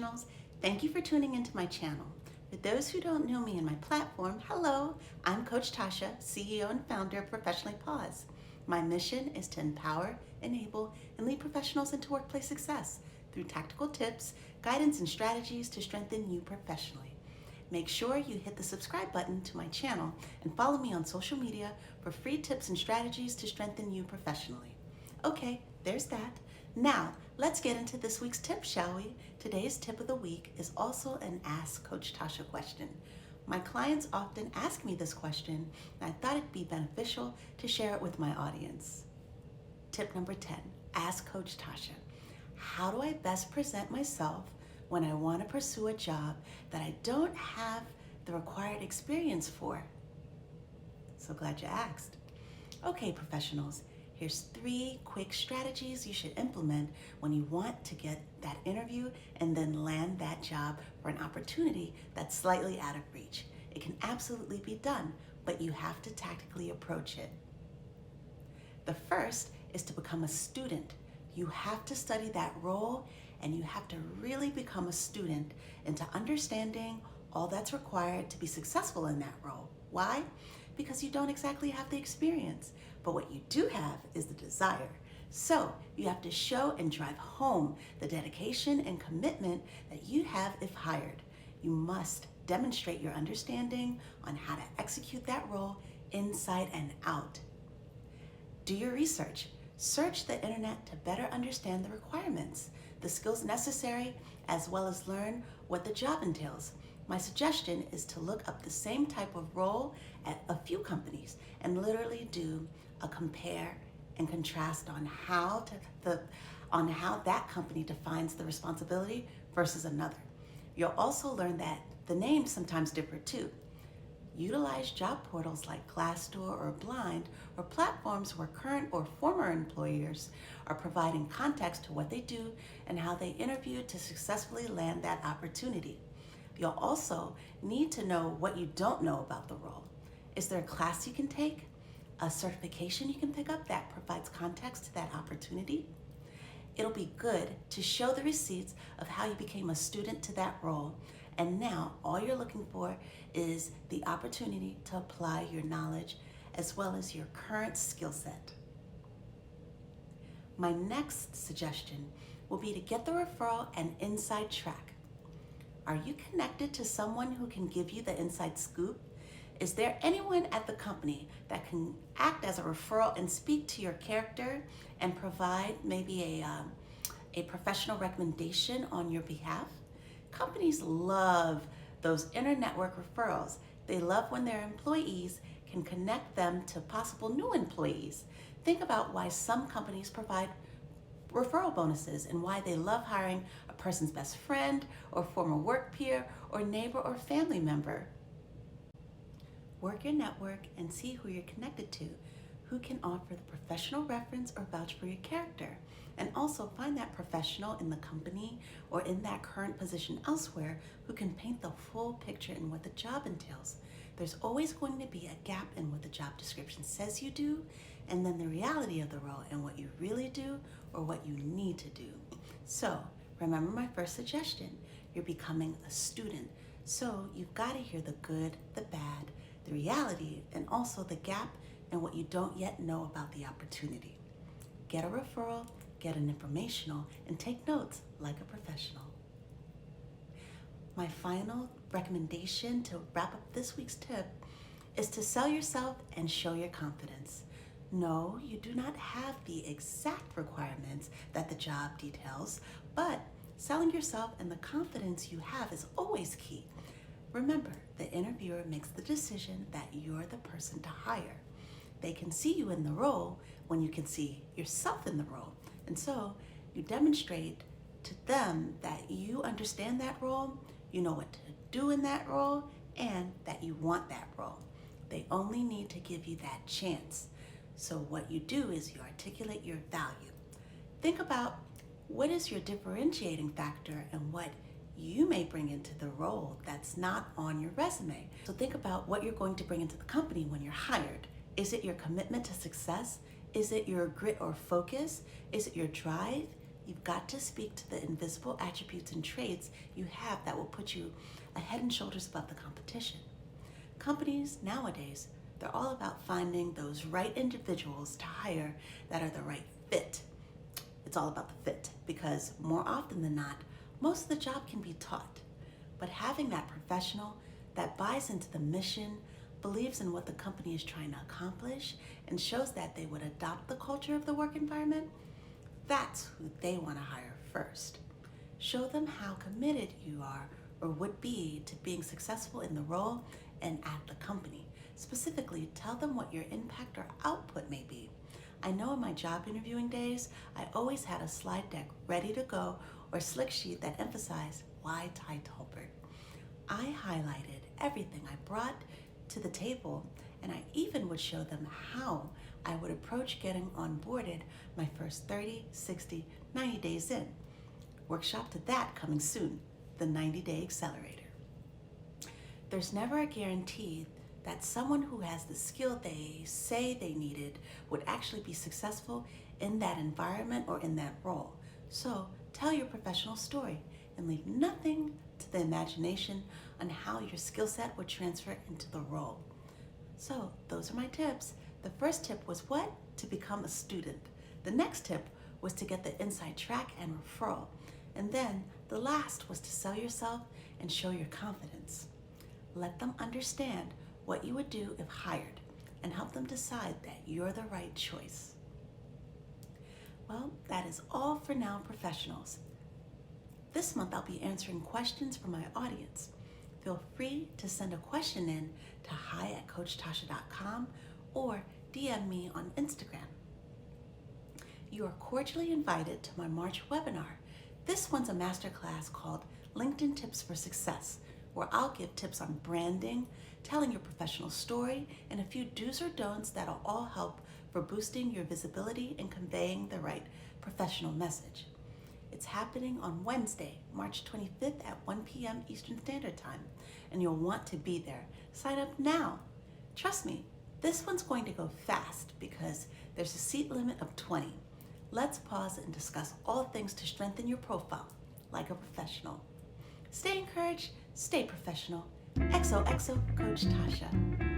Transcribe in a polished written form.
professionals. Thank you for tuning into my channel. For those who don't know me and my platform, hello, I'm Coach Tasha, CEO and founder of Professionally Pause. My mission is to empower, enable, and lead professionals into workplace success through tactical tips, guidance, and strategies to strengthen you professionally. Make sure you hit the subscribe button to my channel and follow me on social media for free tips and strategies to strengthen you professionally. Okay, there's that. Now, let's get into this week's tip, shall we? Today's tip of the week is also an Ask Coach Tasha question. My clients often ask me this question, and I thought it'd be beneficial to share it with my audience. Tip number 10, Ask Coach Tasha. How do I best present myself when I want to pursue a job that I don't have the required experience for? So glad you asked. Okay, professionals, here's 3 quick strategies you should implement when you want to get that interview and then land that job for an opportunity that's slightly out of reach. It can absolutely be done, but you have to tactically approach it. The first is to become a student. You have to study that role, and you have to really become a student into understanding all that's required to be successful in that role. Why? Because you don't exactly have the experience, but what you do have is the desire. So you have to show and drive home the dedication and commitment that you have if hired. You must demonstrate your understanding on how to execute that role inside and out. Do your research. Search the internet to better understand the requirements, the skills necessary, as well as learn what the job entails. My suggestion is to look up the same type of role at a few companies and literally do a compare and contrast on how that company defines the responsibility versus another. You'll also learn that the names sometimes differ too. Utilize job portals like Glassdoor or Blind, or platforms where current or former employers are providing context to what they do and how they interviewed to successfully land that opportunity. You'll also need to know what you don't know about the role. Is there a class you can take? A certification you can pick up that provides context to that opportunity? It'll be good to show the receipts of how you became a student to that role, and now all you're looking for is the opportunity to apply your knowledge as well as your current skill set. My next suggestion will be to get the referral and inside track. Are you connected to someone who can give you the inside scoop? Is there anyone at the company that can act as a referral and speak to your character and provide maybe a professional recommendation on your behalf? Companies love those inter-network referrals. They love when their employees can connect them to possible new employees. Think about why some companies provide referral bonuses and why they love hiring a person's best friend or former work peer or neighbor or family member. Work your network and see who you're connected to, who can offer the professional reference or vouch for your character. And also find that professional in the company or in that current position elsewhere who can paint the full picture in what the job entails. There's always going to be a gap in what the job description says you do, and then the reality of the role and what you really do or what you need to do. So remember my first suggestion, you're becoming a student. So you've got to hear the good, the bad, the reality, and also the gap and what you don't yet know about the opportunity. Get a referral, get an informational, and take notes like a professional. My final recommendation to wrap up this week's tip is to sell yourself and show your confidence. No, you do not have the exact requirements that the job details, but selling yourself and the confidence you have is always key. Remember, the interviewer makes the decision that you're the person to hire. They can see you in the role when you can see yourself in the role. And so you demonstrate to them that you understand that role, you know what to do in that role, and that you want that role. They only need to give you that chance. So what you do is you articulate your value. Think about what is your differentiating factor and what you may bring into the role that's not on your resume. So think about what you're going to bring into the company when you're hired. Is it your commitment to success? Is it your grit or focus? Is it your drive? You've got to speak to the invisible attributes and traits you have that will put you a head and shoulders above the competition. Companies nowadays, they're all about finding those right individuals to hire that are the right fit. It's all about the fit because more often than not, most of the job can be taught. But having that professional that buys into the mission, believes in what the company is trying to accomplish, and shows that they would adopt the culture of the work environment, that's who they want to hire first. Show them how committed you are or would be to being successful in the role and at the company. Specifically, tell them what your impact or output may be. I know in my job interviewing days, I always had a slide deck ready to go or slick sheet that emphasized why Ty Tolbert. I highlighted everything I brought to the table, and I even would show them how I would approach getting onboarded my first 30, 60, 90 days in. Workshop to that coming soon, the 90-Day Accelerator. There's never a guarantee that someone who has the skill they say they needed would actually be successful in that environment or in that role. So tell your professional story and leave nothing to the imagination on how your skill set would transfer into the role. So those are my tips. The first tip was what? To become a student. The next tip was to get the inside track and referral. And then the last was to sell yourself and show your confidence. Let them understand what you would do if hired and help them decide that you're the right choice. Well, that is all for now, professionals. This month I'll be answering questions from my audience. Feel free to send a question in to hi@coachtasha.com or DM me on Instagram. You are cordially invited to my March webinar. This one's a masterclass called LinkedIn Tips for Success, where I'll give tips on branding, telling your professional story, and a few do's or don'ts that'll all help for boosting your visibility and conveying the right professional message. It's happening on Wednesday, March 25th at 1 p.m. Eastern Standard Time, and you'll want to be there. Sign up now. Trust me, this one's going to go fast because there's a seat limit of 20. Let's pause and discuss all things to strengthen your profile like a professional. Stay encouraged, stay professional. XOXO Coach Tasha.